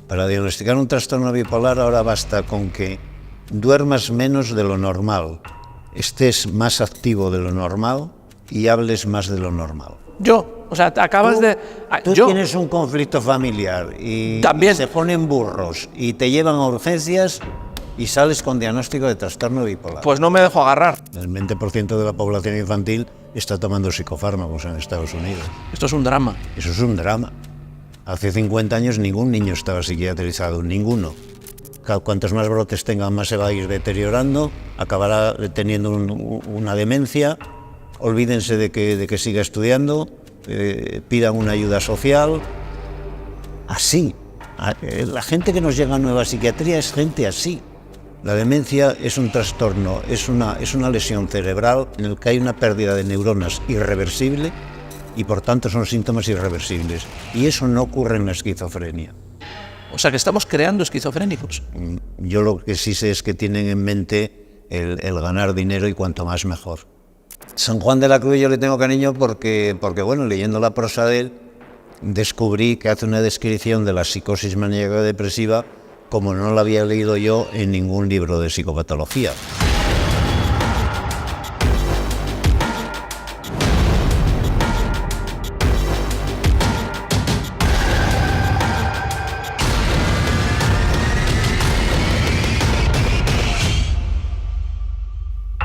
Para diagnosticar un trastorno bipolar ahora basta con que duermas menos de lo normal, estés más activo de lo normal y hables más de lo normal. Yo, o sea, te acabas Tú yo tienes un conflicto familiar y también se ponen burros y te llevan a urgencias y sales con diagnóstico de trastorno bipolar. pues no me dejo agarrar. El 20% de la población infantil está tomando psicofármacos en Estados Unidos. Esto es un drama. Eso es un drama. Hace 50 años ningún niño estaba psiquiatrizado, ninguno. Cuantos más brotes tengan, más se va a ir deteriorando, acabará teniendo una demencia. Olvídense de que siga estudiando, pidan una ayuda social. Así. La gente que nos llega a nueva psiquiatría es gente así. La demencia es un trastorno, es una lesión cerebral en el que hay una pérdida de neuronas irreversible y por tanto son síntomas irreversibles. Y eso no ocurre en la esquizofrenia. O sea, que estamos creando esquizofrénicos. Yo lo que sí sé es que tienen en mente el ganar dinero y cuanto más mejor. San Juan de la Cruz yo le tengo cariño porque bueno, leyendo la prosa de él, descubrí que hace una descripción de la psicosis maníaco-depresiva como no la había leído yo en ningún libro de psicopatología.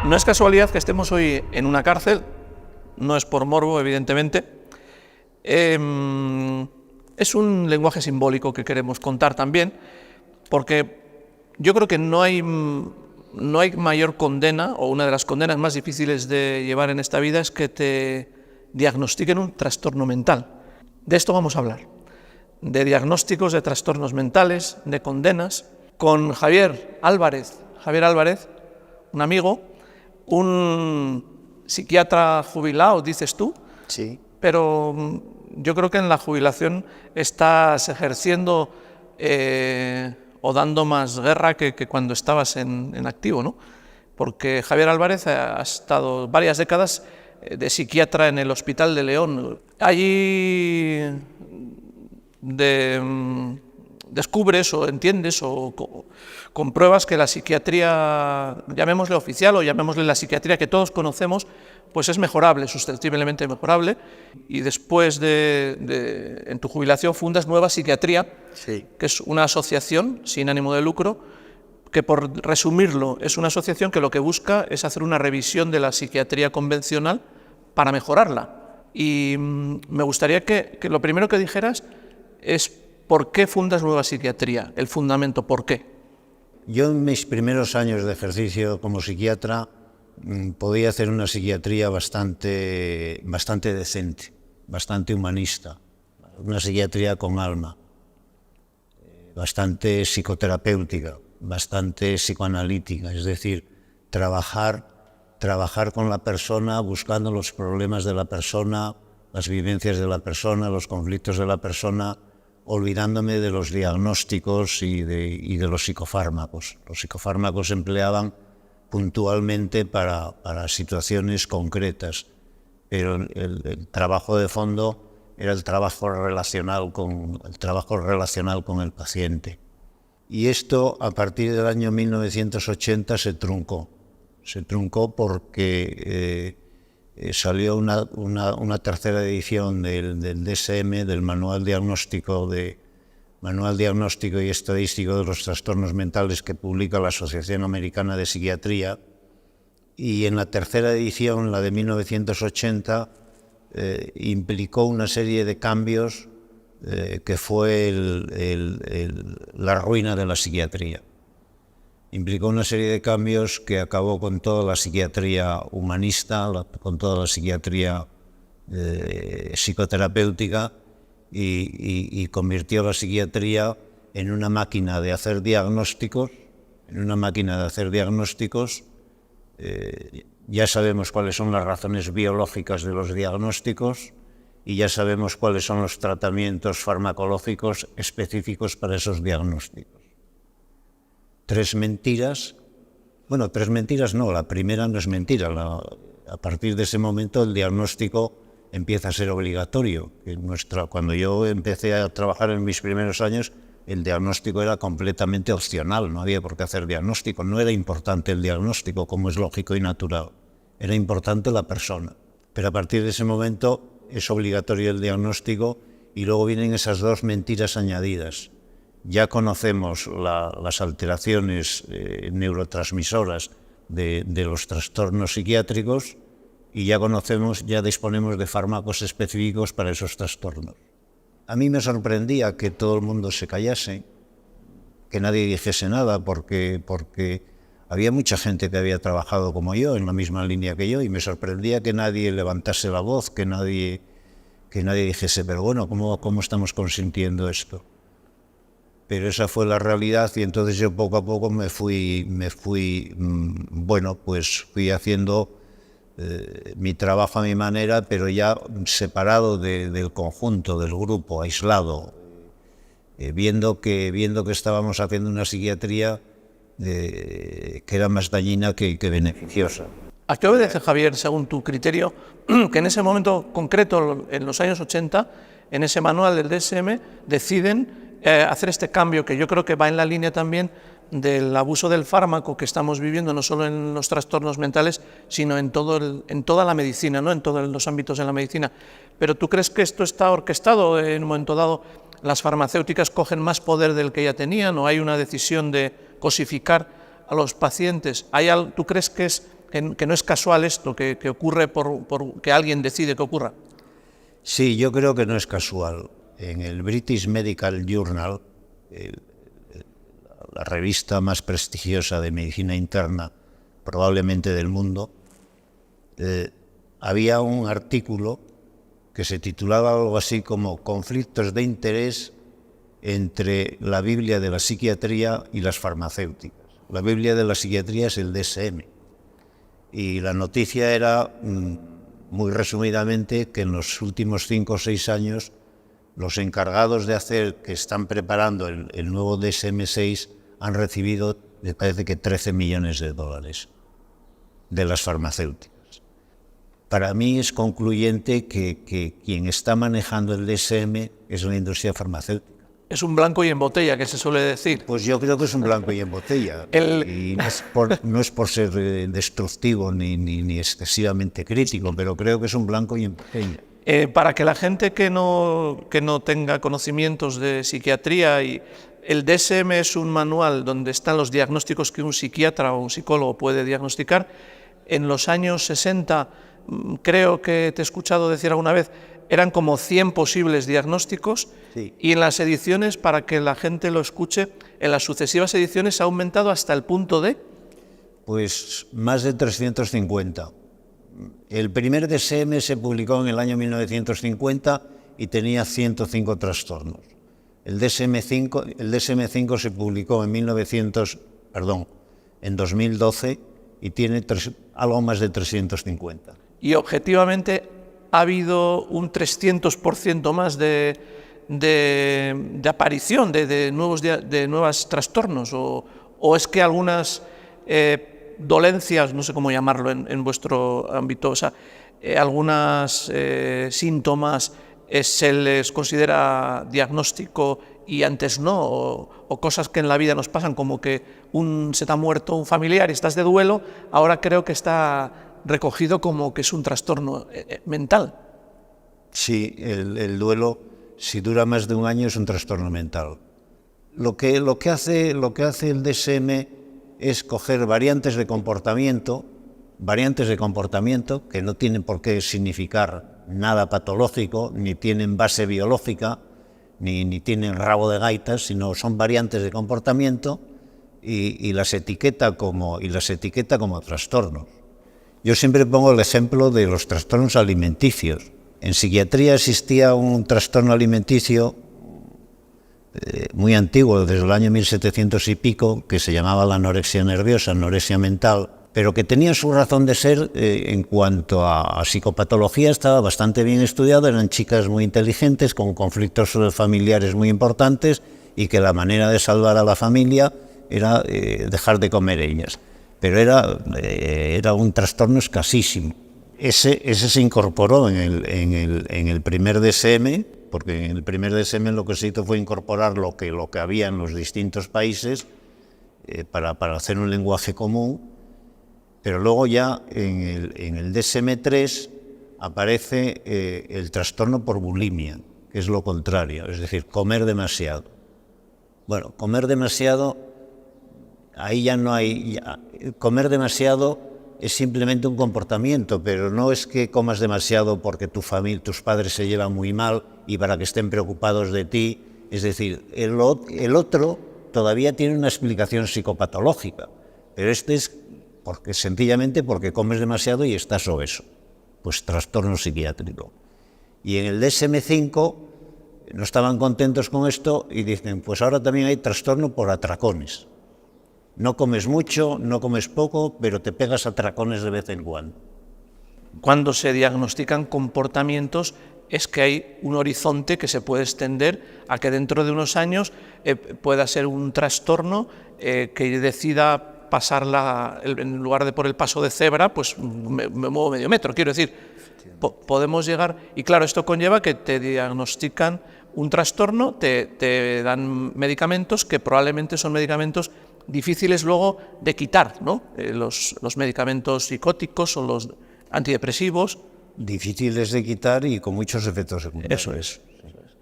No es casualidad que estemos hoy en una cárcel, no es por morbo, evidentemente. Es un lenguaje simbólico que queremos contar también, porque yo creo que no hay mayor condena, o una de las condenas más difíciles de llevar en esta vida es que te diagnostiquen un trastorno mental. De esto vamos a hablar, de diagnósticos de trastornos mentales, de condenas, con Javier Álvarez, un amigo, un psiquiatra jubilado, dices tú. Sí. Pero yo creo que en la jubilación estás ejerciendo o dando más guerra que cuando estabas en activo, ¿no? Porque Javier Álvarez ha estado varias décadas de psiquiatra en el Hospital de León. Allí descubres o entiendes o compruebas que la psiquiatría, llamémosle oficial o llamémosle la psiquiatría que todos conocemos, pues es mejorable, susceptiblemente mejorable, y después en tu jubilación fundas Nueva Psiquiatría, Sí. que es una asociación sin ánimo de lucro, que por resumirlo es una asociación que lo que busca es hacer una revisión de la psiquiatría convencional para mejorarla. Y me gustaría que lo primero que dijeras es ¿por qué fundas Nueva Psiquiatría? El fundamento, ¿por qué? Yo en mis primeros años de ejercicio como psiquiatra podía hacer una psiquiatría bastante decente, bastante humanista, una psiquiatría con alma, bastante psicoterapéutica, bastante psicoanalítica, es decir, trabajar con la persona, buscando los problemas de la persona, las vivencias de la persona, los conflictos de la persona, olvidándome de los diagnósticos y de los psicofármacos. Los psicofármacos se empleaban puntualmente para situaciones concretas, pero el trabajo de fondo era el trabajo relacional con el paciente. Y esto, a partir del año 1980, se truncó. Se truncó porque salió una tercera edición del DSM, del Manual Diagnóstico y Estadístico de los Trastornos Mentales, que publica la Asociación Americana de Psiquiatría, y en la tercera edición, la de 1980, implicó una serie de cambios que fue la ruina de la psiquiatría. Implicó una serie de cambios que acabó con toda la psiquiatría humanista, con toda la psiquiatría psicoterapéutica y convirtió la psiquiatría en una máquina de hacer diagnósticos, ya sabemos cuáles son las razones biológicas de los diagnósticos y ya sabemos cuáles son los tratamientos farmacológicos específicos para esos diagnósticos. Tres mentiras no, la primera no es mentira. A partir de ese momento el diagnóstico empieza a ser obligatorio. Cuando yo empecé a trabajar en mis primeros años, el diagnóstico era completamente opcional, no había por qué hacer diagnóstico, no era importante el diagnóstico, como es lógico y natural, era importante la persona. Pero a partir de ese momento es obligatorio el diagnóstico y luego vienen esas dos mentiras añadidas. Ya conocemos las alteraciones neurotransmisoras de los trastornos psiquiátricos y ya disponemos de fármacos específicos para esos trastornos. A mí me sorprendía que todo el mundo se callase, que nadie dijese nada, porque había mucha gente que había trabajado como yo, en la misma línea que yo, y me sorprendía que nadie levantase la voz, que nadie dijese, pero bueno, ¿cómo estamos consintiendo esto? Pero esa fue la realidad y entonces yo poco a poco fui haciendo mi trabajo a mi manera, pero ya separado del conjunto, del grupo, aislado, viendo que estábamos haciendo una psiquiatría que era más dañina que beneficiosa. ¿A qué obedece, Javier, según tu criterio, que en ese momento concreto, en los años 80, en ese manual del DSM, deciden hacer este cambio, que yo creo que va en la línea también del abuso del fármaco que estamos viviendo, no solo en los trastornos mentales, sino en toda la medicina, ¿no? En todos los ámbitos de la medicina? Pero ¿tú crees que esto está orquestado? En un momento dado, ¿las farmacéuticas cogen más poder del que ya tenían o hay una decisión de cosificar a los pacientes? ¿Tú crees que no es casual esto, que ocurre por que alguien decide que ocurra? Sí, yo creo que no es casual. En el British Medical Journal, la revista más prestigiosa de medicina interna probablemente del mundo, había un artículo que se titulaba algo así como Conflictos de interés entre la Biblia de la psiquiatría y las farmacéuticas. La Biblia de la psiquiatría es el DSM. Y la noticia era, muy resumidamente, que en los últimos 5 o 6 años los encargados que están preparando el nuevo DSM-6 han recibido, me parece que $13 millones de las farmacéuticas. Para mí es concluyente que quien está manejando el DSM es la industria farmacéutica. Es un blanco y en botella, que se suele decir. Pues yo creo que es un blanco y en botella. Y no es por ser destructivo ni excesivamente crítico, pero creo que es un blanco y en botella. Para que la gente que no tenga conocimientos de psiquiatría, el DSM es un manual donde están los diagnósticos que un psiquiatra o un psicólogo puede diagnosticar. En los años 60, creo que te he escuchado decir alguna vez, eran como 100 posibles diagnósticos, sí. Y en las ediciones, para que la gente lo escuche, en las sucesivas ediciones ha aumentado hasta el punto de... Pues más de 350. El primer DSM se publicó en el año 1950 y tenía 105 trastornos. El DSM-5 se publicó en 2012 y tiene algo más de 350. Y objetivamente ha habido un 300% más de aparición de nuevos trastornos, o es que algunas dolencias, no sé cómo llamarlo en vuestro ámbito, o sea, algunos síntomas se les considera diagnóstico y antes no, o cosas que en la vida nos pasan, como que se te ha muerto un familiar y estás de duelo, ahora creo que está recogido como que es un trastorno mental. Sí, el duelo, si dura más de un año, es un trastorno mental. Lo que hace el DSM es coger variantes de comportamiento que no tienen por qué significar nada patológico, ni tienen base biológica, ni tienen rabo de gaitas, sino son variantes de comportamiento y las etiqueta como trastornos. Yo siempre pongo el ejemplo de los trastornos alimenticios. En psiquiatría existía un trastorno alimenticio muy antiguo, desde el año 1700 y pico, que se llamaba la anorexia nerviosa, anorexia mental, pero que tenía su razón de ser en cuanto a psicopatología, estaba bastante bien estudiado, eran chicas muy inteligentes, con conflictos familiares muy importantes, y que la manera de salvar a la familia era dejar de comer ellas. Pero era un trastorno escasísimo. Ese se incorporó en el primer DSM porque en el primer DSM lo que se hizo fue incorporar lo que había en los distintos países para hacer un lenguaje común, pero luego ya en el DSM-3 aparece el trastorno por bulimia, que es lo contrario, es decir, comer demasiado. Bueno, comer demasiado, ahí ya no hay... comer demasiado es simplemente un comportamiento, pero no es que comas demasiado porque tu familia, tus padres se llevan muy mal y para que estén preocupados de ti. Es decir, el otro todavía tiene una explicación psicopatológica, pero este es sencillamente porque comes demasiado y estás obeso. Pues trastorno psiquiátrico. Y en el DSM-5 no estaban contentos con esto y dicen, pues ahora también hay trastorno por atracones. No comes mucho, no comes poco, pero te pegas atracones de vez en cuando. Cuando se diagnostican comportamientos es que hay un horizonte que se puede extender a que dentro de unos años pueda ser un trastorno que decida pasar en lugar de por el paso de cebra, pues me muevo medio metro. Quiero decir, podemos llegar, y claro, esto conlleva que te diagnostican un trastorno, te dan medicamentos que probablemente son medicamentos difíciles luego de quitar, ¿no? Los medicamentos psicóticos o los antidepresivos. Difíciles de quitar y con muchos efectos secundarios. Eso es.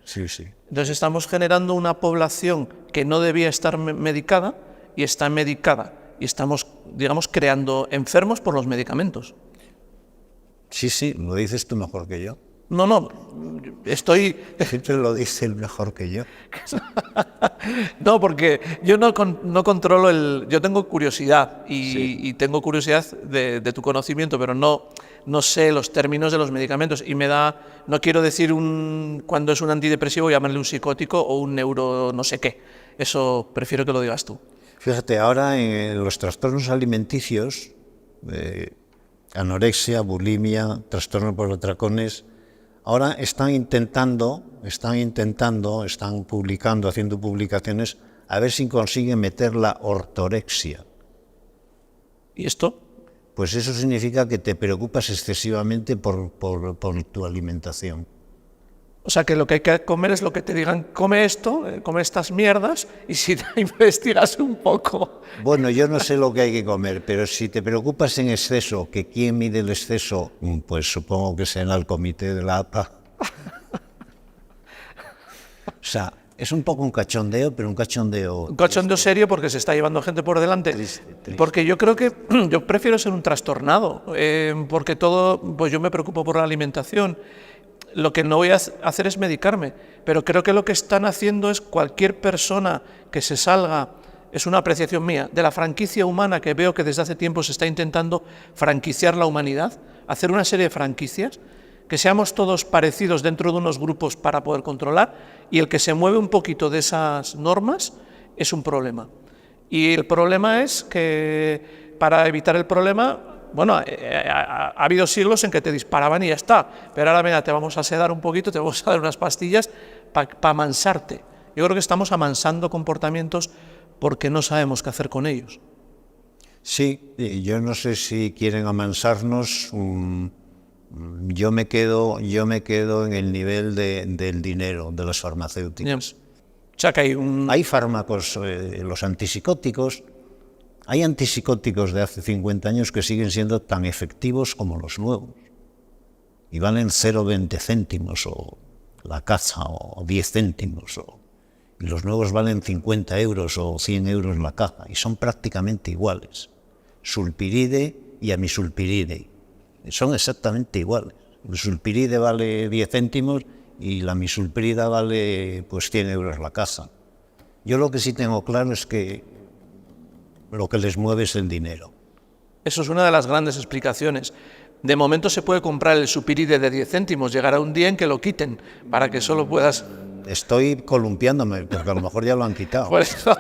Sí, sí. Entonces estamos generando una población que no debía estar medicada y está medicada. Y estamos, digamos, creando enfermos por los medicamentos. Sí, sí, lo dices tú mejor que yo. No, estoy... Siempre lo dice el mejor que yo. No, porque yo no controlo yo tengo curiosidad y tengo curiosidad de tu conocimiento, pero no sé los términos de los medicamentos y no quiero decir cuando es un antidepresivo llamarle un psicótico o un neuro no sé qué. Eso prefiero que lo digas tú. Fíjate, ahora en los trastornos alimenticios, anorexia, bulimia, trastorno por atracones, ahora están publicando, haciendo publicaciones, a ver si consiguen meter la ortorexia. ¿Y esto? Pues eso significa que te preocupas excesivamente por tu alimentación. O sea, que lo que hay que comer es lo que te digan, come esto, come estas mierdas, y si te investigas un poco... Bueno, yo no sé lo que hay que comer, pero si te preocupas en exceso, que quién mide el exceso, pues supongo que será el comité de la APA. O sea, es un poco un cachondeo, pero un cachondeo... Un cachondeo serio porque se está llevando gente por delante. Triste. Porque yo creo que yo prefiero ser un trastornado, porque pues yo me preocupo por la alimentación. Lo que no voy a hacer es medicarme, pero creo que lo que están haciendo es cualquier persona que se salga, es una apreciación mía, de la franquicia humana que veo que desde hace tiempo se está intentando franquiciar la humanidad, hacer una serie de franquicias, que seamos todos parecidos dentro de unos grupos para poder controlar, y el que se mueve un poquito de esas normas es un problema. Y el problema es que para evitar el problema... Bueno, ha habido siglos en que te disparaban y ya está, pero ahora venga, te vamos a sedar un poquito, te vamos a dar unas pastillas para amansarte. Yo creo que estamos amansando comportamientos porque no sabemos qué hacer con ellos. Sí, yo no sé si quieren amansarnos, yo me quedo en el nivel del dinero, de las farmacéuticas. O sea, que hay fármacos, los antipsicóticos. Hay antipsicóticos de hace 50 años que siguen siendo tan efectivos como los nuevos. Y valen 0,20 céntimos o la caja, o 10 céntimos. Y los nuevos valen 50 euros o 100 euros la caja. Y son prácticamente iguales. Sulpiride y amisulpiride. Son exactamente iguales. El sulpiride vale 10 céntimos y la amisulpirida vale pues 100 euros la caja. Yo lo que sí tengo claro es que lo que les mueve es el dinero. Eso es una de las grandes explicaciones. De momento se puede comprar el supiride de 10 céntimos, llegará un día en que lo quiten, para que solo puedas... Estoy columpiándome, porque a lo mejor ya lo han quitado. Por eso,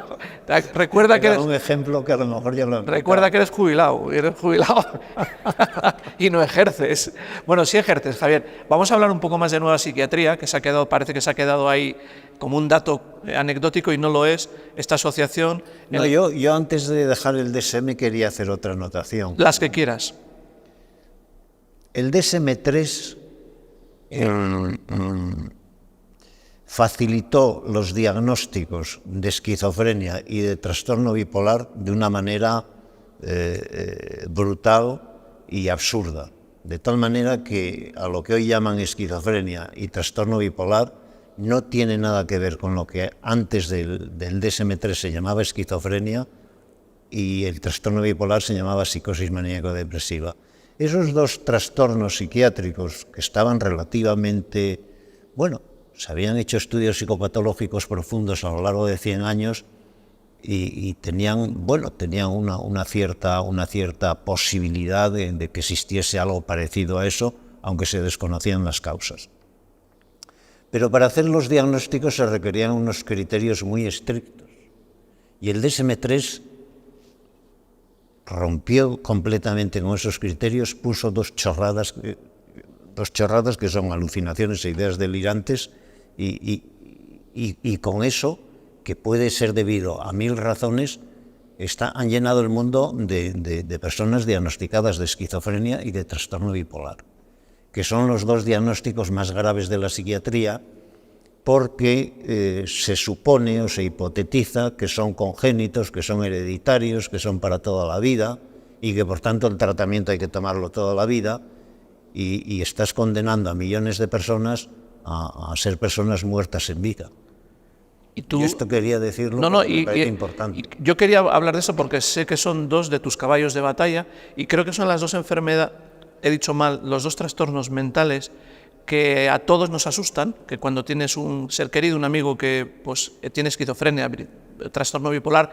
recuerda que eres... un ejemplo que a lo mejor ya lo han Recuerda quitado. que eres jubilado y no ejerces. Bueno, sí ejerces, Javier. Vamos a hablar un poco más de nueva psiquiatría, que parece que se ha quedado ahí como un dato anecdótico y no lo es, esta asociación... No, yo antes de dejar el DSM quería hacer otra anotación. Las que quieras. El DSM-3 facilitó los diagnósticos de esquizofrenia y de trastorno bipolar de una manera brutal y absurda. De tal manera que a lo que hoy llaman esquizofrenia y trastorno bipolar no tiene nada que ver con lo que antes del DSM-3 se llamaba esquizofrenia y el trastorno bipolar se llamaba psicosis maníaco-depresiva. Esos dos trastornos psiquiátricos que estaban relativamente, bueno, se habían hecho estudios psicopatológicos profundos a lo largo de 100 años y tenían una cierta posibilidad de que existiese algo parecido a eso, aunque se desconocían las causas. Pero para hacer los diagnósticos se requerían unos criterios muy estrictos. Y el DSM-3 rompió completamente con esos criterios, puso dos chorradas que son alucinaciones e ideas delirantes, y con eso, que puede ser debido a 1000 razones, han llenado el mundo de personas diagnosticadas de esquizofrenia y de trastorno bipolar, que son los dos diagnósticos más graves de la psiquiatría, porque se supone o se hipotetiza que son congénitos, que son hereditarios, que son para toda la vida y que por tanto el tratamiento hay que tomarlo toda la vida, y estás condenando a millones de personas a ser personas muertas en vida. Y esto quería decirlo porque me parece importante. Yo quería hablar de eso porque sé que son dos de tus caballos de batalla y creo que son las dos enfermedades, he dicho mal, los dos trastornos mentales que a todos nos asustan, que cuando tienes un ser querido, un amigo que pues, tiene esquizofrenia, trastorno bipolar,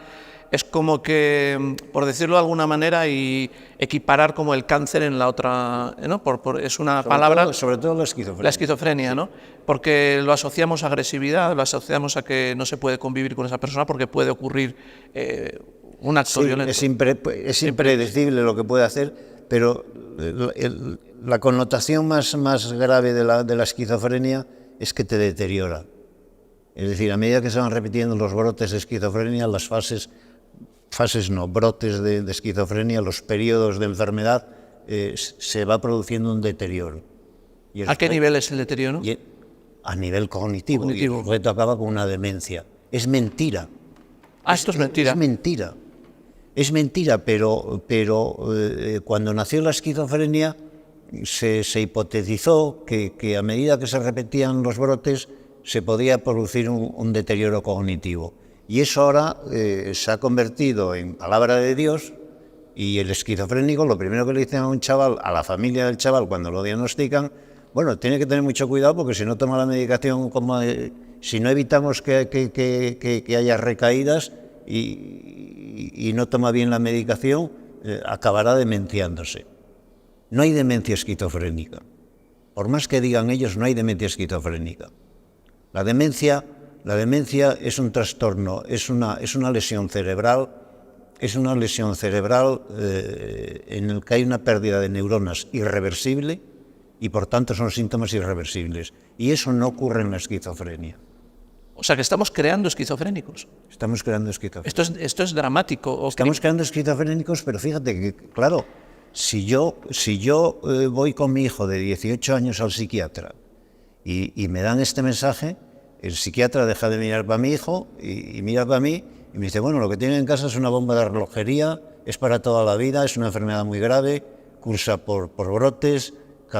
es como que, por decirlo de alguna manera, y equiparar como el cáncer en la otra, ¿no? Es una palabra... Sobre todo la esquizofrenia. La esquizofrenia, ¿no? Porque lo asociamos a agresividad, lo asociamos a que no se puede convivir con esa persona porque puede ocurrir un acto violento. Es impredecible lo que puede hacer, pero la connotación más grave de la esquizofrenia es que te deteriora. Es decir, a medida que se van repitiendo los brotes de esquizofrenia, las brotes de esquizofrenia, los periodos de enfermedad, se va produciendo un deterioro. ¿A qué nivel es el deterioro? A nivel cognitivo. Y el sujeto acaba con una demencia. Es mentira. Esto es mentira. Es mentira. Es mentira, pero cuando nació la esquizofrenia se hipotetizó que a medida que se repetían los brotes se podía producir un deterioro cognitivo. Y eso ahora se ha convertido en palabra de Dios, y el esquizofrénico, lo primero que le dicen a un chaval, a la familia del chaval cuando lo diagnostican, bueno, tiene que tener mucho cuidado porque si no toma la medicación, si no evitamos que haya recaídas y no toma bien la medicación, acabará demenciándose. No hay demencia esquizofrénica. Por más que digan ellos, no hay demencia esquizofrénica. La demencia es un trastorno, es una lesión cerebral, en el que hay una pérdida de neuronas irreversible y por tanto son síntomas irreversibles. Y eso no ocurre en la esquizofrenia. O sea que estamos creando esquizofrénicos. Estamos creando esquizofrénicos. Esto es dramático. Estamos creando esquizofrénicos, pero fíjate que, claro, si yo voy con mi hijo de 18 años al psiquiatra y me dan este mensaje, el psiquiatra deja de mirar para mi hijo y mira para mí y me dice, bueno, lo que tiene en casa es una bomba de relojería, es para toda la vida, es una enfermedad muy grave, cursa por brotes,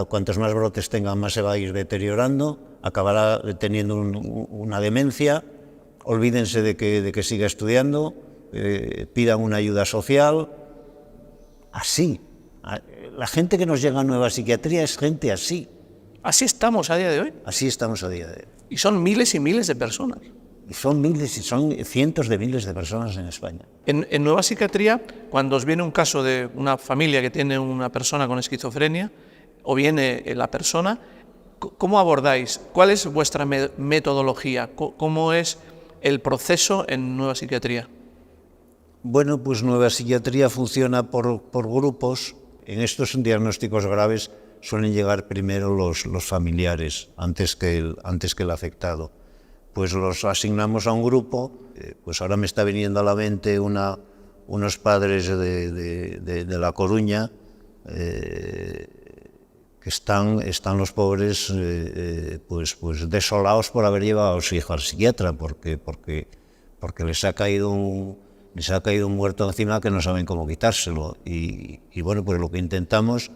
cuantos más brotes tenga más se va a ir deteriorando, acabará teniendo una demencia, olvídense de que siga estudiando, pidan una ayuda social. Así. La gente que nos llega a Nueva Psiquiatría es gente así. ¿Así estamos a día de hoy? Así estamos a día de hoy. Y son miles y miles de personas. Y son cientos de miles de personas en España. En Nueva Psiquiatría, cuando os viene un caso de una familia que tiene una persona con esquizofrenia, o viene la persona, ¿cómo abordáis? ¿Cuál es vuestra metodología? ¿Cómo es el proceso en Nueva Psiquiatría? Bueno, pues Nueva Psiquiatría funciona por grupos. En estos diagnósticos graves suelen llegar primero los familiares, antes que el afectado. Pues los asignamos a un grupo. Pues ahora me está viniendo a la mente unos padres de La Coruña, que están los pobres pues desolados por haber llevado a su hijo al psiquiatra, porque les ha caído un muerto encima que no saben cómo quitárselo. Y bueno, pues lo que intentamos,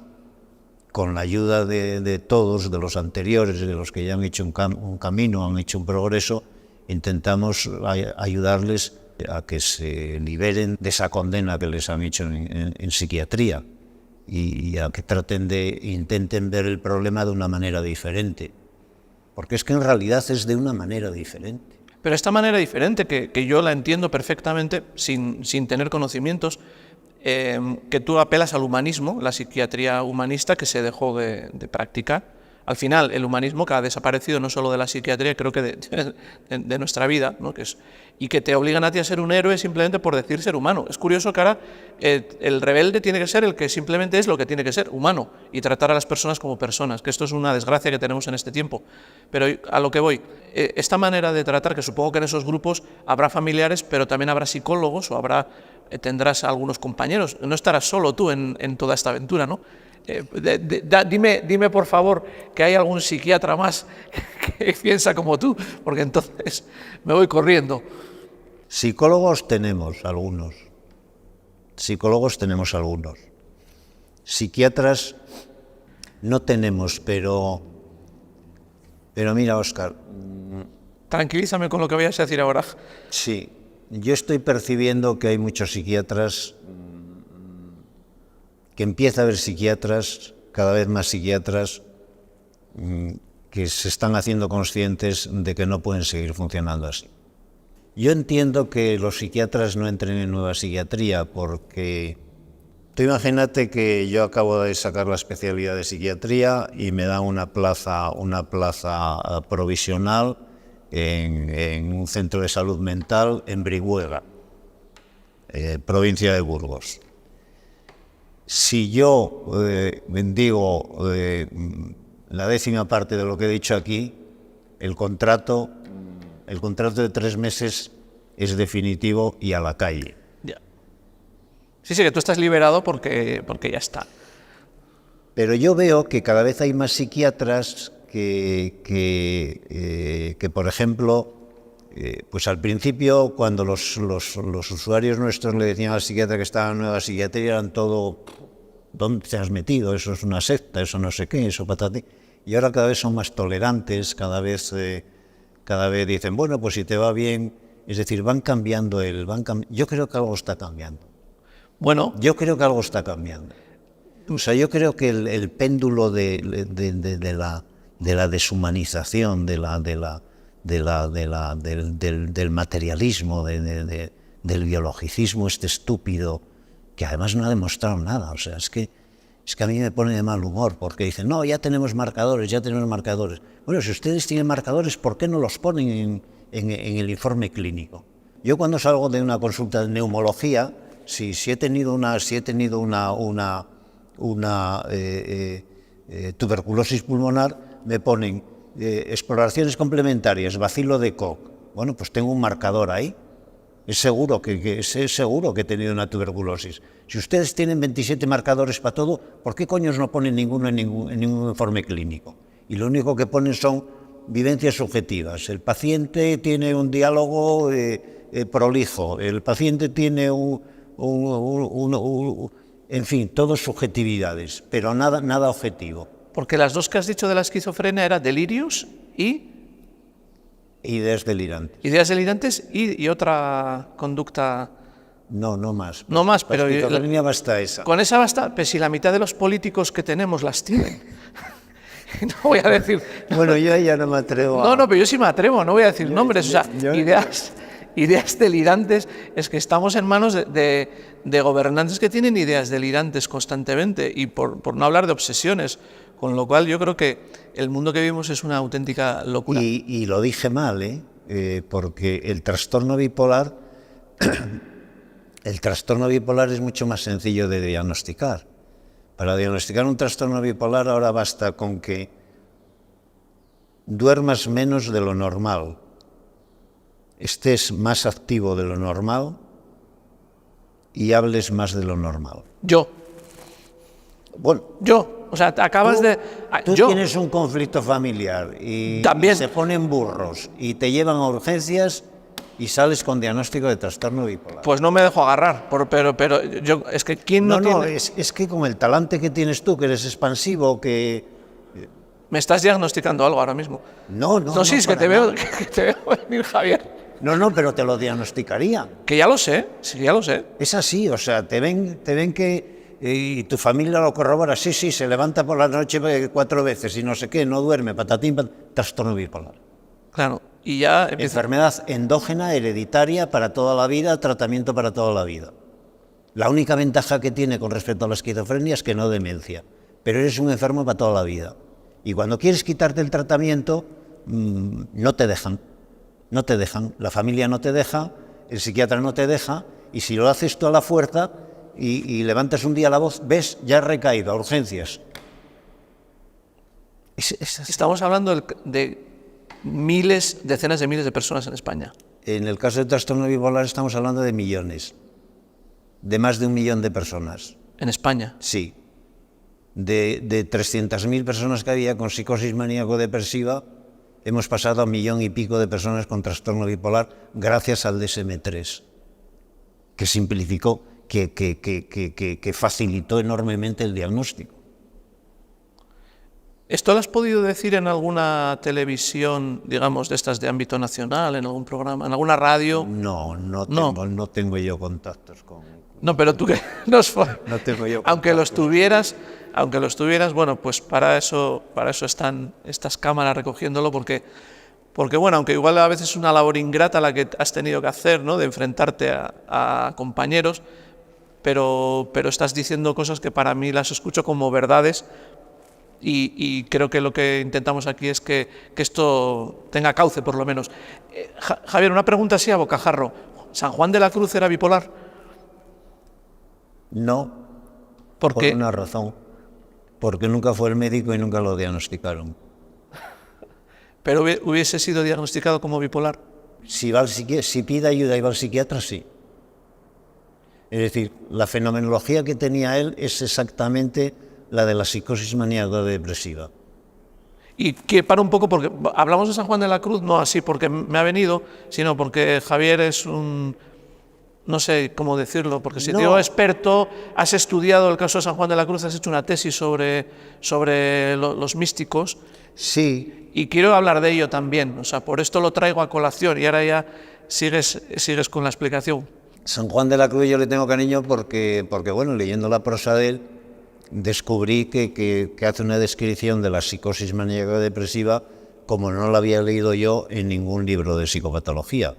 con la ayuda de todos, de los anteriores, de los que ya han hecho un camino, han hecho un progreso, intentamos ayudarles a que se liberen de esa condena que les han hecho en psiquiatría, y a que intenten ver el problema de una manera diferente, porque es que en realidad es de una manera diferente. Pero esta manera diferente, que yo la entiendo perfectamente sin tener conocimientos, que tú apelas al humanismo, la psiquiatría humanista que se dejó de practicar. Al final, el humanismo que ha desaparecido no solo de la psiquiatría, creo que de nuestra vida, ¿no? Y que te obligan a ti a ser un héroe simplemente por decir ser humano. Es curioso que ahora el rebelde tiene que ser el que simplemente es lo que tiene que ser, humano, y tratar a las personas como personas, que esto es una desgracia que tenemos en este tiempo. Pero a lo que voy, esta manera de tratar, que supongo que en esos grupos habrá familiares, pero también habrá psicólogos o tendrás algunos compañeros, no estarás solo tú en toda esta aventura, ¿no? Dime por favor que hay algún psiquiatra más que piensa como tú, porque entonces me voy corriendo. Psicólogos tenemos algunos. Psiquiatras no tenemos, pero mira, Óscar. Tranquilízame con lo que vayas a decir ahora. Sí, yo estoy percibiendo que hay muchos psiquiatras, que empieza a haber psiquiatras, cada vez más psiquiatras, que se están haciendo conscientes de que no pueden seguir funcionando así. Yo entiendo que los psiquiatras no entren en nueva psiquiatría, porque tú imagínate que yo acabo de sacar la especialidad de psiquiatría y me dan una plaza provisional en un centro de salud mental en Brihuega, provincia de Burgos. Si yo digo la 10ª parte de lo que he dicho aquí, el contrato de 3 meses es definitivo y a la calle. Ya. Sí, que tú estás liberado porque ya está. Pero yo veo que cada vez hay más psiquiatras que por ejemplo, pues al principio, cuando los usuarios nuestros le decían al psiquiatra que estaba en nueva psiquiatría, eran todo: ¿dónde te has metido? Eso es una secta, eso no sé qué, eso patate. Y ahora cada vez son más tolerantes, cada vez dicen, bueno, pues si te va bien. Es decir, van cambiando yo creo que algo está cambiando. Bueno, yo creo que algo está cambiando. O sea, yo creo que el péndulo de la deshumanización, del materialismo, del biologicismo este estúpido, que además no ha demostrado nada. O sea, es que a mí me pone de mal humor, porque dicen, no, ya tenemos marcadores. Bueno, si ustedes tienen marcadores, ¿por qué no los ponen en el informe clínico? Yo cuando salgo de una consulta de neumología, si he tenido una tuberculosis pulmonar, me ponen exploraciones complementarias, bacilo de Koch. Bueno, pues tengo un marcador ahí. Es seguro que he tenido una tuberculosis. Si ustedes tienen 27 marcadores para todo, ¿por qué coños no ponen ninguno en ningún informe clínico? Y lo único que ponen son vivencias subjetivas. El paciente tiene un diálogo prolijo, el paciente tiene en fin, todo subjetividades, pero nada objetivo. Porque las dos que has dicho de la esquizofrenia eran delirios y... Ideas delirantes. Ideas delirantes y otra conducta... No más. No más, pero... La esquizofrenia basta esa. Con esa basta, pues si la mitad de los políticos que tenemos las tienen. No voy a decir... Bueno, yo ya no me atrevo No, pero yo sí me atrevo, no voy a decir nombres. O sea, ideas delirantes, es que estamos en manos de gobernantes que tienen ideas delirantes constantemente, y por no hablar de obsesiones, con lo cual yo creo que el mundo que vivimos es una auténtica locura. Y lo dije mal, porque el trastorno bipolar es mucho más sencillo de diagnosticar. Para diagnosticar un trastorno bipolar ahora basta con que duermas menos de lo normal, estés más activo de lo normal y hables más de lo normal. Yo Bueno, Yo, o sea, acabas de... tú yo, tienes un conflicto familiar y También. se ponen burros y te llevan a urgencias y sales con diagnóstico de trastorno bipolar. pues no me dejo agarrar, pero yo, es que ¿quién no, No, tiene...? es que con el talante que tienes tú, que eres expansivo, que... Me estás diagnosticando algo ahora mismo. No, Sí, es que para te veo, nada. que te veo venir, Javier. No, pero te lo diagnosticaría. Que ya lo sé, sí, ya lo sé. Es así, o sea, te ven que... y tu familia lo corrobora, sí, se levanta por la noche 4 veces y no sé qué, no duerme, patatín, trastorno bipolar. Claro, y ya empieza... Enfermedad endógena, hereditaria, para toda la vida, tratamiento para toda la vida. La única ventaja que tiene con respecto a la esquizofrenia es que no demencia, pero eres un enfermo para toda la vida. Y cuando quieres quitarte el tratamiento, no te dejan. No te dejan, la familia no te deja, el psiquiatra no te deja, y si lo haces tú a la fuerza y levantas un día la voz, ves, ya has recaído a urgencias. Estamos hablando de miles, decenas de miles de personas en España. En el caso de trastorno bipolar estamos hablando de millones, de más de 1 millón de personas. En España. Sí. De 300.000 personas que había con psicosis maníaco-depresiva, hemos pasado a 1 millón y pico de personas con trastorno bipolar gracias al DSM-3, que simplificó, que facilitó enormemente el diagnóstico. ¿Esto lo has podido decir en alguna televisión, digamos, de estas de ámbito nacional, en algún programa, en alguna radio? No tengo yo contactos con... No, pero tú que nos... No tengo yo aunque lo estuvieras, bueno, pues para eso están estas cámaras recogiéndolo, porque bueno, aunque igual a veces es una labor ingrata la que has tenido que hacer, ¿no?, de enfrentarte a compañeros, pero estás diciendo cosas que para mí las escucho como verdades. Y creo que lo que intentamos aquí es que esto tenga cauce, por lo menos. Javier, una pregunta así a bocajarro. ¿San Juan de la Cruz era bipolar? No, ¿Por qué? una razón. Porque nunca fue el médico y nunca lo diagnosticaron. ¿Pero hubiese sido diagnosticado como bipolar? Si pide ayuda y va al psiquiatra, sí. Es decir, la fenomenología que tenía él es exactamente la de la psicosis maníaco-depresiva. Y que para un poco, porque hablamos de San Juan de la Cruz, no así porque me ha venido, sino porque Javier es un... no sé cómo decirlo, porque si te digo experto, has estudiado el caso de San Juan de la Cruz, has hecho una tesis sobre los místicos. Sí. Y quiero hablar de ello también, o sea, por esto lo traigo a colación y ahora ya sigues con la explicación. San Juan de la Cruz yo le tengo cariño porque bueno, leyendo la prosa de él, descubrí que hace una descripción de la psicosis maníaco-depresiva como no la había leído yo en ningún libro de psicopatología.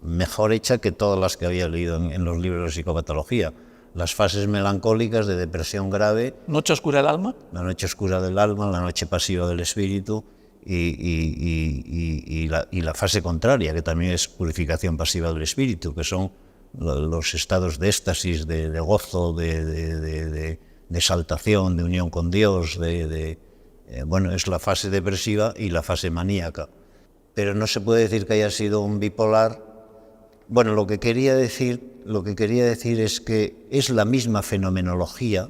Mejor hecha que todas las que había leído en los libros de psicopatología. Las fases melancólicas de depresión grave. ¿Noche oscura del alma? La noche oscura del alma, la noche pasiva del espíritu y la fase contraria, que también es purificación pasiva del espíritu, que son los estados de éxtasis, de gozo, de exaltación, de unión con Dios, bueno, es la fase depresiva y la fase maníaca. Pero no se puede decir que haya sido un bipolar. Bueno, lo que quería decir es que es la misma fenomenología,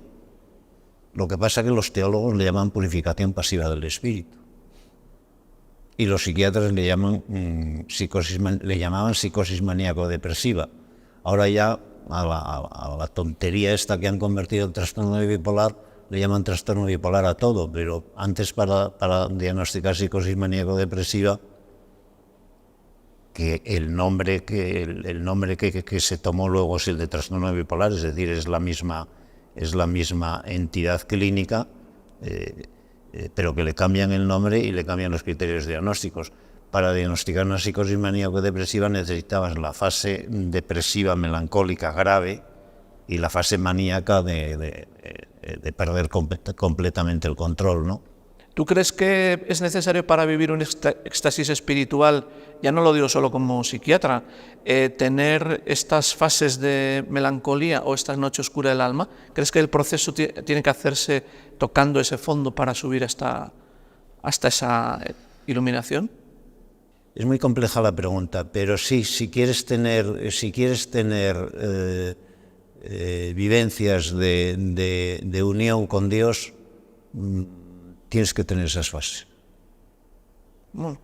lo que pasa que los teólogos le llaman purificación pasiva del espíritu y los psiquiatras le llamaban psicosis maníaco-depresiva. Ahora ya a la tontería esta que han convertido el trastorno bipolar le llaman trastorno bipolar a todo, pero antes para diagnosticar psicosis maníaco-depresiva, que el nombre que se tomó luego es el de trastorno bipolar, es decir, es la misma entidad clínica, pero que le cambian el nombre y le cambian los criterios diagnósticos. Para diagnosticar una psicosis maníaco-depresiva necesitabas la fase depresiva melancólica grave y la fase maníaca de perder completamente el control, ¿no? ¿Tú crees que es necesario para vivir un éxtasis espiritual, ya no lo digo solo como psiquiatra, tener estas fases de melancolía o esta noche oscura del alma? ¿Crees que el proceso tiene que hacerse tocando ese fondo para subir hasta esa iluminación? Es muy compleja la pregunta, pero sí, si quieres tener vivencias de unión con Dios, tienes que tener esas fases. Bueno,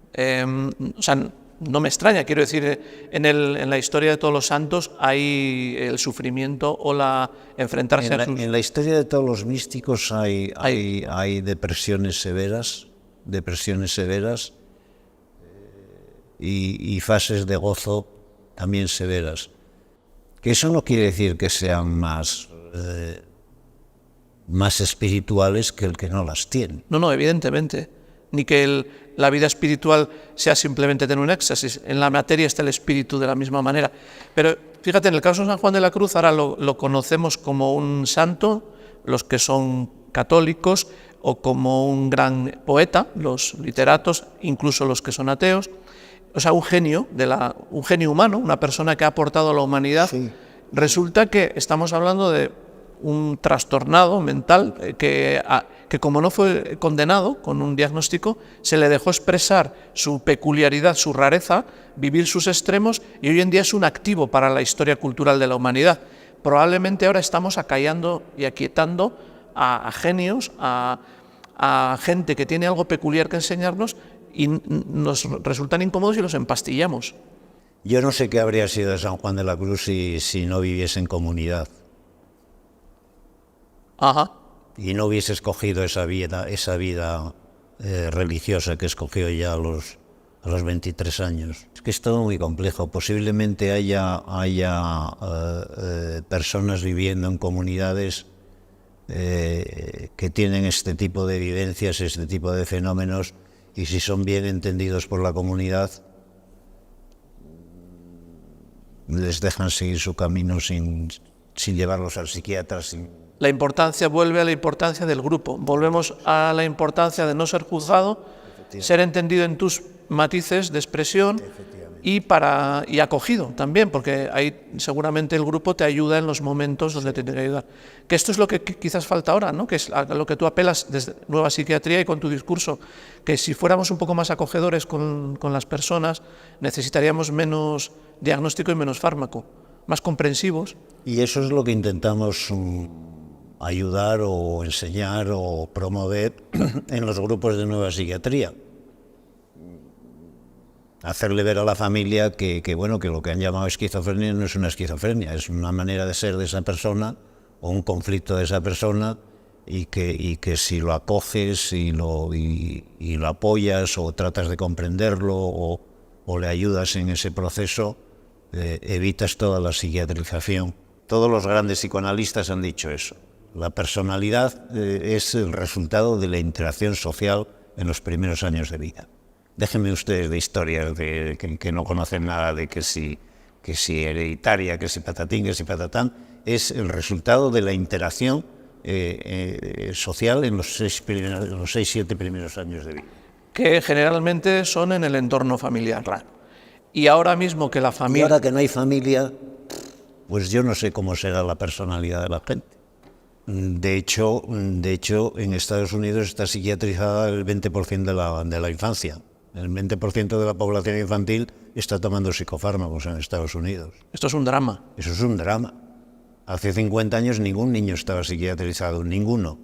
o sea, no me extraña, quiero decir, en la historia de todos los santos hay el sufrimiento o enfrentarse a sus... En la historia de todos los místicos hay depresiones severas y fases de gozo también severas. Que eso no quiere decir que sean más espirituales que el que no las tiene. No, evidentemente. Ni que la vida espiritual sea simplemente tener un éxtasis. En la materia está el espíritu de la misma manera. Pero fíjate, en el caso de San Juan de la Cruz, ahora lo conocemos como un santo, los que son católicos, o como un gran poeta, los literatos, incluso los que son ateos. O sea, un genio humano, una persona que ha aportado a la humanidad. Sí. Resulta que estamos hablando de un trastornado mental que como no fue condenado con un diagnóstico, se le dejó expresar su peculiaridad, su rareza, vivir sus extremos, y hoy en día es un activo para la historia cultural de la humanidad. Probablemente ahora estamos acallando y aquietando a genios, a gente que tiene algo peculiar que enseñarnos, y nos resultan incómodos y los empastillamos. Yo no sé qué habría sido de San Juan de la Cruz si no viviese en comunidad. Ajá. Y no hubiese escogido esa vida religiosa que escogió ya a los 23 años. Es que es todo muy complejo. Posiblemente haya personas viviendo en comunidades que tienen este tipo de vivencias, este tipo de fenómenos, y si son bien entendidos por la comunidad, les dejan seguir su camino sin llevarlos al psiquiatra. La importancia vuelve a la importancia del grupo. Volvemos a la importancia de no ser juzgado, ser entendido en tus matices de expresión y acogido también, porque ahí seguramente el grupo te ayuda en los momentos donde te tiene que ayudar. Que esto es lo que quizás falta ahora, ¿no? Que es a lo que tú apelas desde Nueva Psiquiatría y con tu discurso, que si fuéramos un poco más acogedores con las personas, necesitaríamos menos diagnóstico y menos fármaco, más comprensivos. Y eso es lo que intentamos ayudar o enseñar o promover en los grupos de Nueva Psiquiatría. Hacerle ver a la familia que lo que han llamado esquizofrenia no es una esquizofrenia, es una manera de ser de esa persona o un conflicto de esa persona, y que si lo acoges y lo apoyas o tratas de comprenderlo o le ayudas en ese proceso, evitas toda la psiquiatrización. Todos los grandes psicoanalistas han dicho eso. La personalidad es el resultado de la interacción social en los primeros años de vida. Déjenme ustedes de historias que no conocen nada de que si hereditaria, que si patatín, que si patatán. Es el resultado de la interacción social en los 6-7 primeros años de vida. Que generalmente son en el entorno familiar. Claro. Y ahora mismo que la familia... Y ahora que no hay familia, pues yo no sé cómo será la personalidad de la gente. De hecho, en Estados Unidos está psiquiatrizada el 20% de la infancia. El 20% de la población infantil está tomando psicofármacos en Estados Unidos. Esto es un drama. Eso es un drama. Hace 50 años ningún niño estaba psiquiatrizado, ninguno.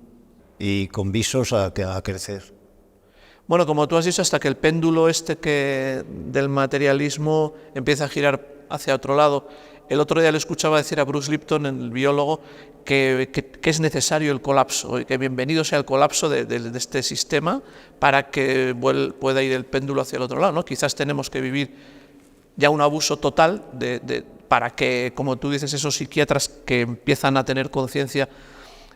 Y con visos a crecer. Bueno, como tú has dicho, hasta que el péndulo del materialismo empieza a girar hacia otro lado. El otro día le escuchaba decir a Bruce Lipton, el biólogo, que es necesario el colapso, y que bienvenido sea el colapso de este sistema para que pueda ir el péndulo hacia el otro lado, ¿no? Quizás tenemos que vivir ya un abuso total para que, como tú dices, esos psiquiatras que empiezan a tener conciencia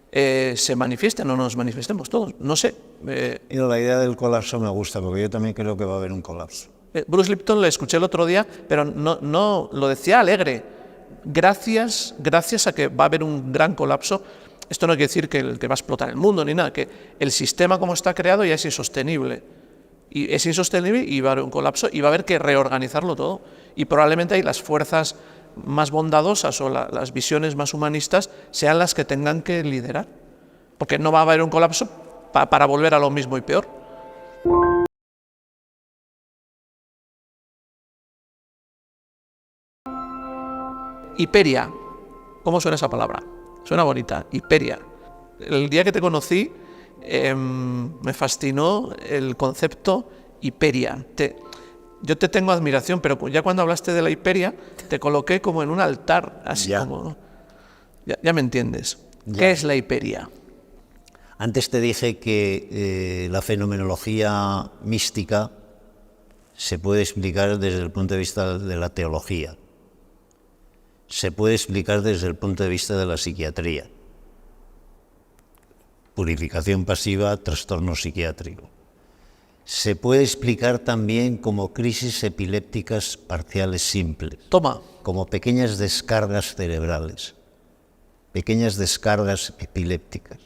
se manifiesten o nos manifestemos todos. No sé. La idea del colapso me gusta, porque yo también creo que va a haber un colapso. Bruce Lipton le escuché el otro día, pero no lo decía alegre. Gracias a que va a haber un gran colapso. Esto no quiere decir que va a explotar el mundo ni nada, que el sistema como está creado ya es insostenible. Y es insostenible y va a haber un colapso y va a haber que reorganizarlo todo. Y probablemente ahí las fuerzas más bondadosas o las visiones más humanistas sean las que tengan que liderar. Porque no va a haber un colapso para volver a lo mismo y peor. Hiperia, ¿Cómo suena esa palabra? Suena bonita, hiperia. El día que te conocí me fascinó el concepto hiperia. Yo te tengo admiración, pero ya cuando hablaste de la hiperia te coloqué como en un altar, así Ya. como... Ya me entiendes. Ya. ¿Qué es la hiperia? Antes te dije que la fenomenología mística se puede explicar desde el punto de vista de la teología, se puede explicar desde el punto de vista de la psiquiatría, purificación pasiva, trastorno psiquiátrico. Se puede explicar también como crisis epilépticas parciales simples, Toma. como pequeñas descargas cerebrales, pequeñas descargas epilépticas.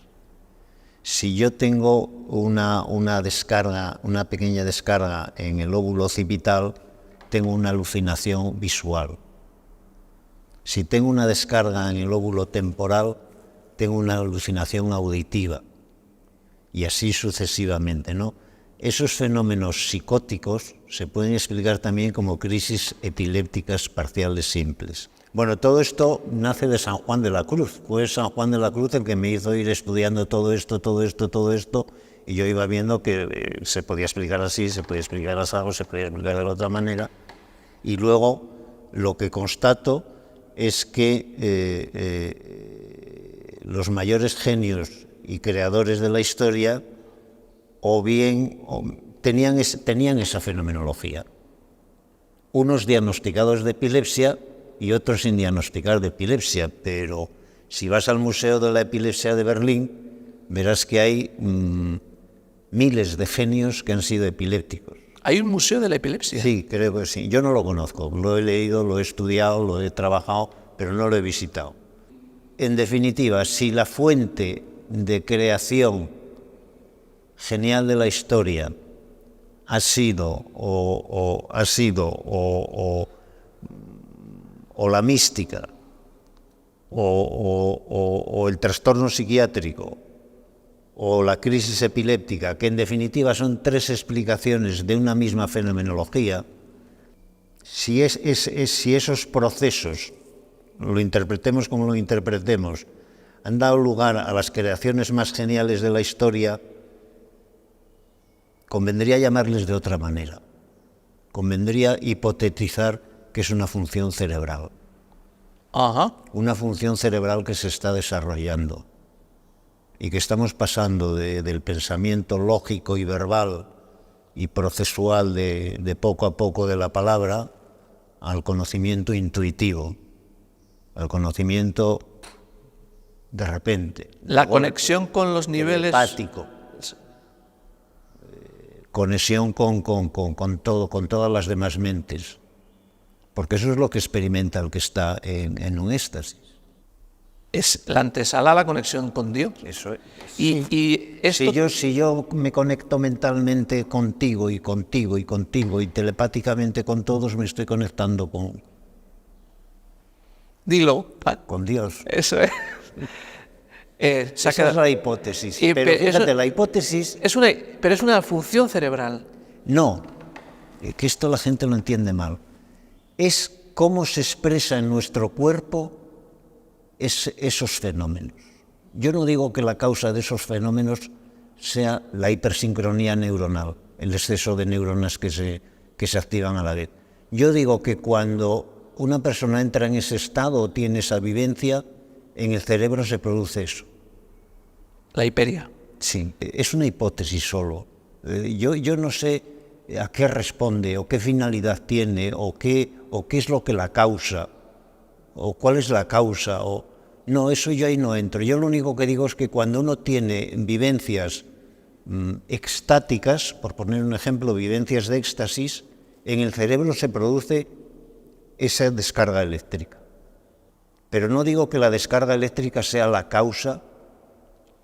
Si yo tengo una descarga, una pequeña descarga en el lóbulo occipital, tengo una alucinación visual. Si tengo una descarga en el lóbulo temporal, tengo una alucinación auditiva. Y así sucesivamente, ¿no? Esos fenómenos psicóticos se pueden explicar también como crisis epilépticas parciales simples. Bueno, todo esto nace de San Juan de la Cruz. Fue San Juan de la Cruz el que me hizo ir estudiando todo esto, y yo iba viendo que se podía explicar así, se podía explicar así, se podía explicar de la otra manera. Y luego lo que constato es que los mayores genios y creadores de la historia tenían esa fenomenología. Unos diagnosticados de epilepsia y otros sin diagnosticar de epilepsia, pero si vas al Museo de la Epilepsia de Berlín, verás que hay miles de genios que han sido epilépticos. ¿Hay un museo de la epilepsia? Sí, creo que sí. Yo no lo conozco, lo he leído, lo he estudiado, lo he trabajado, pero no lo he visitado. En definitiva, si la fuente de creación genial de la historia ha sido o la mística, o el trastorno psiquiátrico, o la crisis epiléptica, que en definitiva son tres explicaciones de una misma fenomenología, si esos procesos, lo interpretemos como lo interpretemos, han dado lugar a las creaciones más geniales de la historia, convendría llamarles de otra manera. Convendría hipotetizar que es una función cerebral. Ajá. Una función cerebral que se está desarrollando y que estamos pasando del pensamiento lógico y verbal y procesual de poco a poco de la palabra al conocimiento intuitivo, al conocimiento de repente. La conexión con los niveles... Empático. Conexión con todo, con todas las demás mentes. Porque eso es lo que experimenta el que está en un éxtasis. Es la antesala a la conexión con Dios. Eso es. Y esto... Si yo me conecto mentalmente contigo y telepáticamente con todos, me estoy conectando Dilo. con Dios. Eso es. Esa es la hipótesis. Pero fíjate, la hipótesis... Pero es una función cerebral. No, que esto la gente lo entiende mal. Es cómo se expresa en nuestro cuerpo esos fenómenos. Yo no digo que la causa de esos fenómenos sea la hipersincronía neuronal, el exceso de neuronas que se activan a la vez. Yo digo que cuando una persona entra en ese estado o tiene esa vivencia, en el cerebro se produce eso. La hiperia. Sí, es una hipótesis solo. Yo no sé a qué responde, o qué finalidad tiene, o qué es lo que la causa, o cuál es la causa, no, eso yo ahí no entro. Yo lo único que digo es que cuando uno tiene vivencias extáticas, por poner un ejemplo, vivencias de éxtasis, en el cerebro se produce esa descarga eléctrica. Pero no digo que la descarga eléctrica sea la causa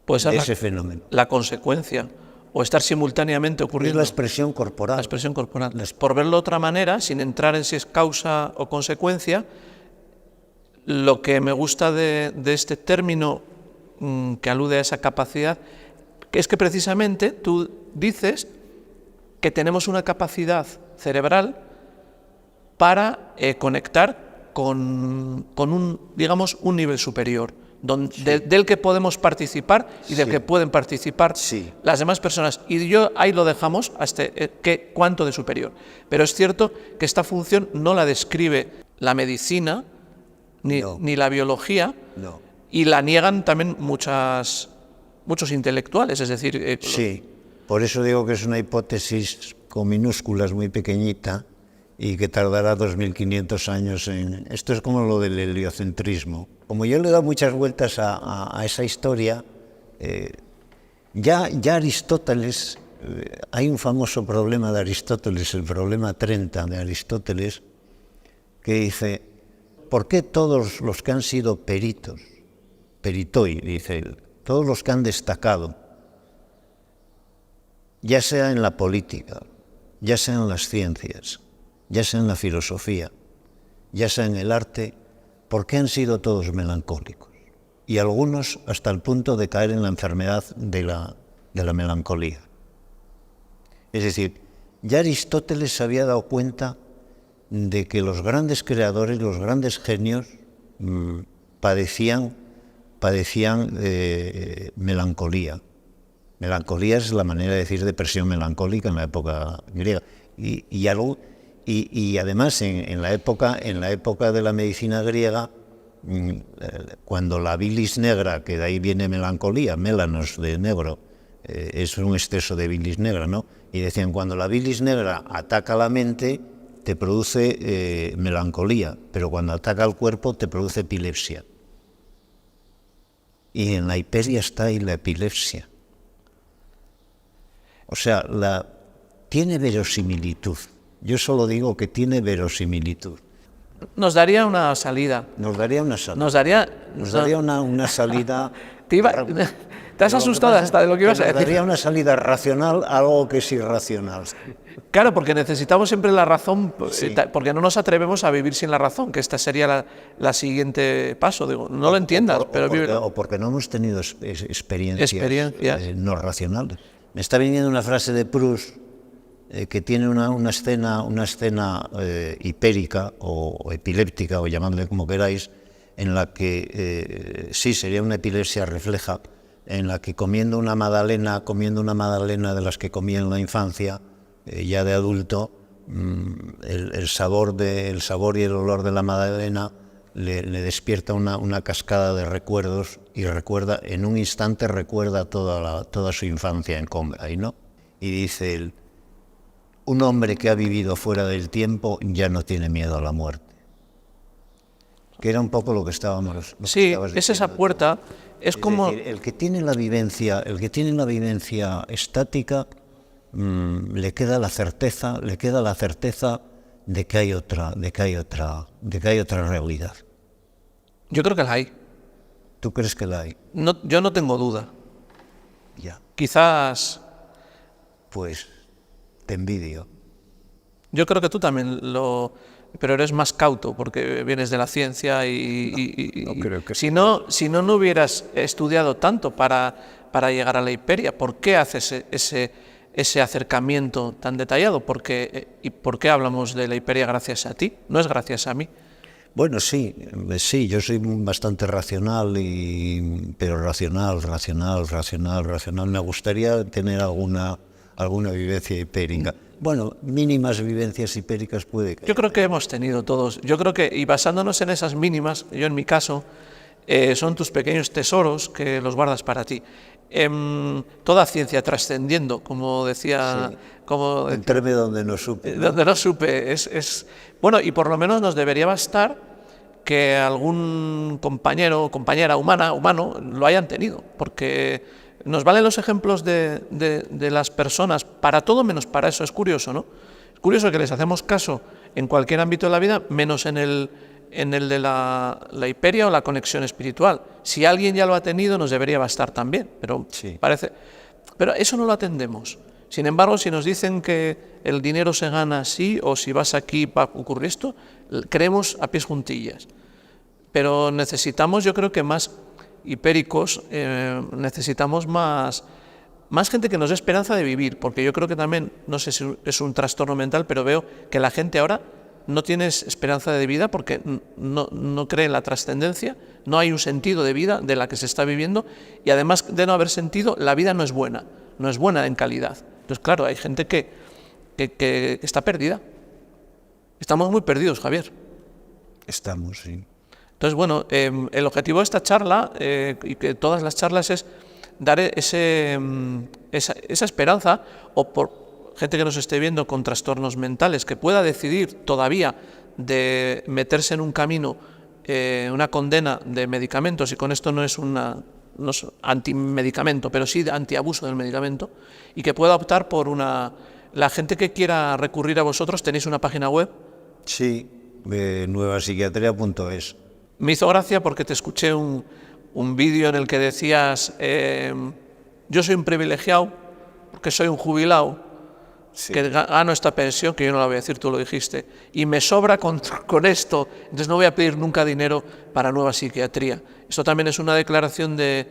de ese fenómeno. La consecuencia, o estar simultáneamente ocurriendo. Es la expresión corporal. La expresión corporal. Por verlo de otra manera, sin entrar en si es causa o consecuencia, lo que me gusta de este término que alude a esa capacidad, es que precisamente tú dices que tenemos una capacidad cerebral para conectar con un, digamos, un nivel superior, del que podemos participar y del que pueden participar las demás personas. Y yo ahí lo dejamos hasta cuánto de superior. Pero es cierto que esta función no la describe la medicina ni la biología, y la niegan también muchos intelectuales, es decir... sí, por eso digo que es una hipótesis con minúsculas, muy pequeñita, y que tardará 2500 años en... Esto es como lo del heliocentrismo. Como yo le he dado muchas vueltas a esa historia, ya Aristóteles, hay un famoso problema de Aristóteles, el problema 30 de Aristóteles, que dice, ¿por qué todos los que han sido peritos, peritoi, dice él, todos los que han destacado, ya sea en la política, ya sea en las ciencias, ya sea en la filosofía, ya sea en el arte, ¿por qué han sido todos melancólicos? Y algunos hasta el punto de caer en la enfermedad de la melancolía. Es decir, ya Aristóteles se había dado cuenta de que los grandes creadores, los grandes genios, padecían melancolía. Melancolía es la manera de decir depresión melancólica en la época griega. Y además en la época de la medicina griega, cuando la bilis negra, que de ahí viene melancolía, mélanos de negro, es un exceso de bilis negra, ¿no? Y decían, cuando la bilis negra ataca la mente, te produce melancolía, pero cuando ataca al cuerpo te produce epilepsia. Y en la hiperia está ahí la epilepsia. O sea, tiene verosimilitud. Yo solo digo que tiene verosimilitud. Nos daría una salida. Nos daría una salida. Nos daría una salida... Te has asustado hasta de lo que ibas a decir. Nos daría una salida racional a algo que es irracional. Claro, porque necesitamos siempre la razón, porque no nos atrevemos a vivir sin la razón, que esta sería la siguiente paso. Digo, no lo entiendas, pero... O porque no hemos tenido experiencias no racionales. Me está viniendo una frase de Proust que tiene una escena hipérica o epiléptica, o llamadle como queráis, en la que sí sería una epilepsia refleja, en la que comiendo una magdalena de las que comía en la infancia, ya de adulto, el sabor y el olor de la magdalena le despierta una cascada de recuerdos, y en un instante recuerda toda su infancia en Combray, ¿no? Y dice él, un hombre que ha vivido fuera del tiempo ya no tiene miedo a la muerte. Que era un poco lo que estábamos... Sí, es esa puerta, es como... decir, el que tiene la vivencia estática, le queda la certeza de que hay otra realidad. Yo creo que la hay. ¿Tú crees que la hay? No, yo no tengo duda. Ya. Quizás... Pues te envidio. Yo creo que tú también pero eres más cauto porque vienes de la ciencia No creo que si no hubieras estudiado tanto para llegar a la hiperia. ¿Por qué haces ese acercamiento tan detallado? ¿Y por qué hablamos de la hiperia gracias a ti? No es gracias a mí. Bueno, sí, yo soy bastante racional, pero racional. Me gustaría tener alguna vivencia hipérica. Bueno, mínimas vivencias hipéricas puede que... Yo creo que hemos tenido todos. Yo creo que, y basándonos en esas mínimas, yo en mi caso, son tus pequeños tesoros que los guardas para ti. Toda ciencia trascendiendo, como decía... Sí. Entreme donde no supe. Donde no supe. Bueno, y por lo menos nos debería bastar que algún compañero o compañera humano lo hayan tenido, porque nos valen los ejemplos de las personas para todo menos para eso. Es curioso, ¿no? Es curioso que les hacemos caso en cualquier ámbito de la vida, menos en el de la hiperia o la conexión espiritual. Si alguien ya lo ha tenido, nos debería bastar también, pero sí. Pero eso no lo atendemos. Sin embargo, si nos dicen que el dinero se gana así, o si vas aquí va a ocurrir esto, creemos a pies juntillas. Pero necesitamos, yo creo que más hipéricos, necesitamos más gente que nos dé esperanza de vivir, porque yo creo que también, no sé si es un trastorno mental, pero veo que la gente ahora no tienes esperanza de vida porque no cree en la trascendencia, no hay un sentido de vida de la que se está viviendo, y además de no haber sentido, la vida no es buena en calidad. Entonces, claro, hay gente que está perdida. Estamos muy perdidos, Javier. Estamos, sí. Entonces, bueno, el objetivo de esta charla, y que todas las charlas, es dar esa esperanza, o por gente que nos esté viendo con trastornos mentales, que pueda decidir todavía de meterse en un camino, una condena de medicamentos, y con esto no es antimedicamento, pero sí de antiabuso del medicamento, y que pueda optar por la gente que quiera recurrir a vosotros. ¿Tenéis una página web? Sí, nuevapsiquiatria.es. Me hizo gracia porque te escuché un vídeo en el que decías, yo soy un privilegiado porque soy un jubilado, sí, que gano esta pensión, que yo no la voy a decir, tú lo dijiste, y me sobra con esto, entonces no voy a pedir nunca dinero para Nueva Psiquiatría. Esto también es una declaración de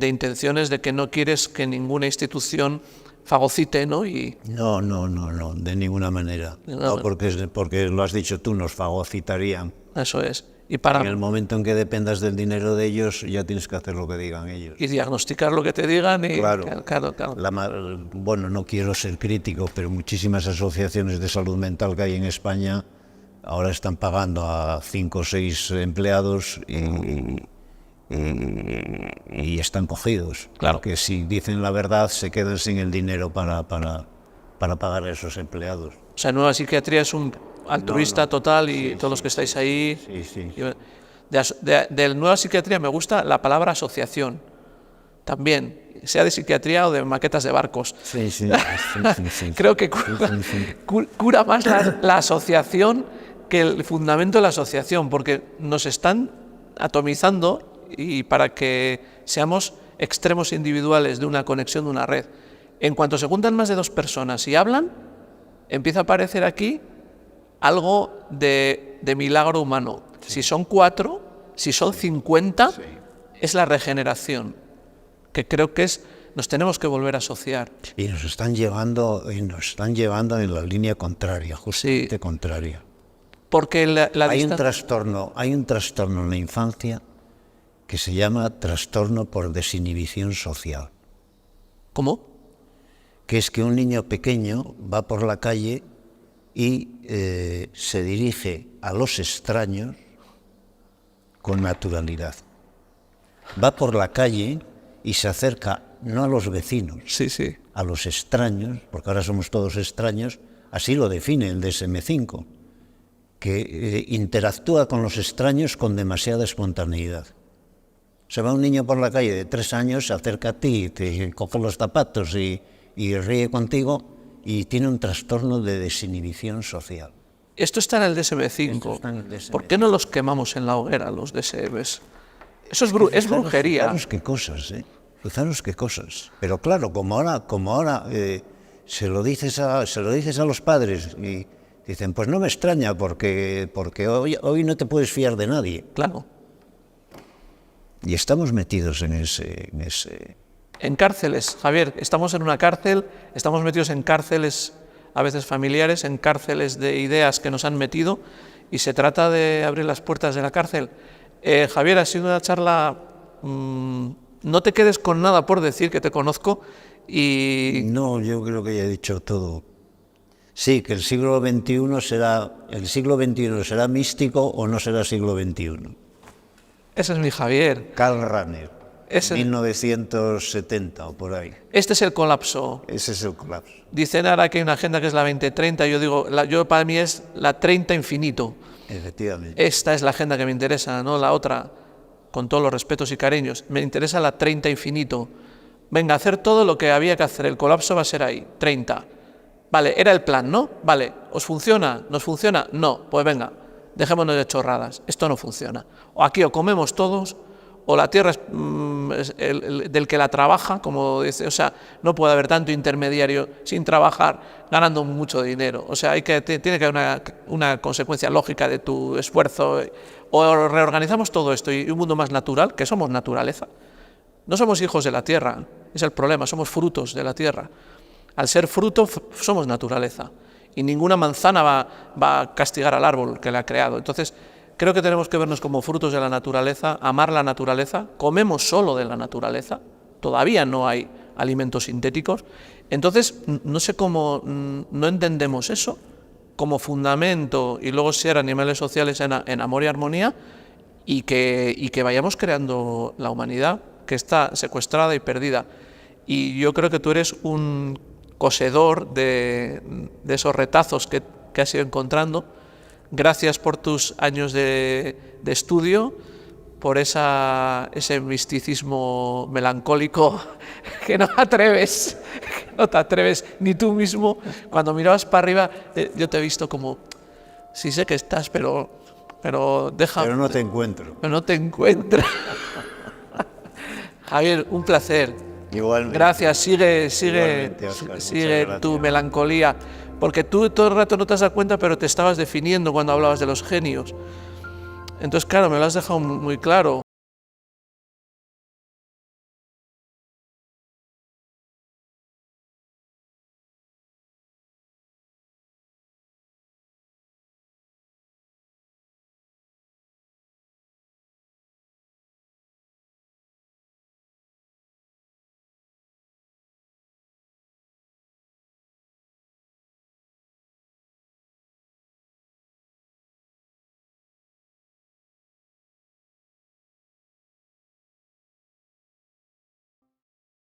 intenciones, de que no quieres que ninguna institución fagocite, ¿no? No, de ninguna manera. No, porque lo has dicho tú, nos fagocitarían. Eso es. En el momento en que dependas del dinero de ellos, ya tienes que hacer lo que digan ellos. Y diagnosticar lo que te digan. Claro. Claro. Bueno, no quiero ser crítico, pero muchísimas asociaciones de salud mental que hay en España ahora están pagando a 5 o 6 empleados y están cogidos. Claro. Porque si dicen la verdad, se quedan sin el dinero para pagar a esos empleados. O sea, Nueva Psiquiatría es un altruista total, y sí, todos los que estáis ahí. Sí. De Nueva Psiquiatría me gusta la palabra asociación también, sea de psiquiatría o de maquetas de barcos. Sí. Creo que cura más la asociación que el fundamento de la asociación, porque nos están atomizando, y para que seamos extremos individuales de una conexión de una red. En cuanto se juntan más de 2 personas y hablan, empieza a aparecer aquí algo de milagro humano. Sí. Si son 4, si son 50, sí, es la regeneración, que creo que nos tenemos que volver a asociar. Y nos están llevando en la línea contraria, justamente, sí, contraria. Porque hay un trastorno en la infancia que se llama trastorno por desinhibición social. ¿Cómo? Que es que un niño pequeño va por la calle y se dirige a los extraños con naturalidad. Va por la calle y se acerca no a los vecinos, sí, a los extraños, porque ahora somos todos extraños, así lo define el DSM-5, que interactúa con los extraños con demasiada espontaneidad. Se va un niño por la calle de 3 años, se acerca a ti, te coge los zapatos y ríe contigo, y tiene un trastorno de desinhibición social. Esto está en el DSM-5. ¿Por qué no los quemamos en la hoguera, los DSMs? Eso es brujería. Fijaros qué cosas, Fijaros qué cosas. Pero claro, como ahora se lo dices a los padres y dicen, pues no me extraña porque hoy no te puedes fiar de nadie. Claro. Y estamos metidos en ese... En cárceles, Javier, estamos en una cárcel, estamos metidos en cárceles a veces familiares, en cárceles de ideas que nos han metido, y se trata de abrir las puertas de la cárcel. Javier, ha sido una charla, no te quedes con nada por decir, que te conozco, y... No, yo creo que ya he dicho todo. Sí, que el siglo XXI será místico o no será siglo XXI. Ese es mi Javier. Karl Rahner. 1970 o por ahí. Este es el colapso. Ese es el colapso. Dicen ahora que hay una agenda que es la 2030, yo digo, para mí es la 30 infinito. Efectivamente. Esta es la agenda que me interesa, no la otra, con todos los respetos y cariños. Me interesa la 30 infinito. Venga, hacer todo lo que había que hacer, el colapso va a ser ahí, 30. Vale, era el plan, ¿no? Vale, ¿os funciona? ¿Nos funciona? No, pues venga, dejémonos de chorradas, esto no funciona. O aquí o comemos todos, o la tierra es del que la trabaja, como dice, o sea, no puede haber tanto intermediario sin trabajar, ganando mucho dinero. O sea, tiene que haber una consecuencia lógica de tu esfuerzo. O reorganizamos todo esto y un mundo más natural, que somos naturaleza. No somos hijos de la tierra, es el problema, somos frutos de la tierra. Al ser fruto, somos naturaleza. y ninguna manzana va a castigar al árbol que la ha creado. Entonces, creo que tenemos que vernos como frutos de la naturaleza, amar la naturaleza, comemos solo de la naturaleza, todavía no hay alimentos sintéticos. Entonces, no sé cómo no entendemos eso como fundamento y luego ser animales sociales en amor y armonía, y que vayamos creando la humanidad que está secuestrada y perdida. Y yo creo que tú eres un cosedor de esos retazos que has ido encontrando. Gracias por tus años de estudio, por ese misticismo melancólico que no te atreves ni tú mismo. Cuando mirabas para arriba, yo te he visto como, sí sé que estás, pero deja... Pero no te encuentro. Pero no te encuentro. Javier, un placer. Igualmente. Gracias, sigue Oscar, tu melancolía, porque tú todo el rato no te has dado cuenta, pero te estabas definiendo cuando hablabas de los genios. Entonces, claro, me lo has dejado muy claro.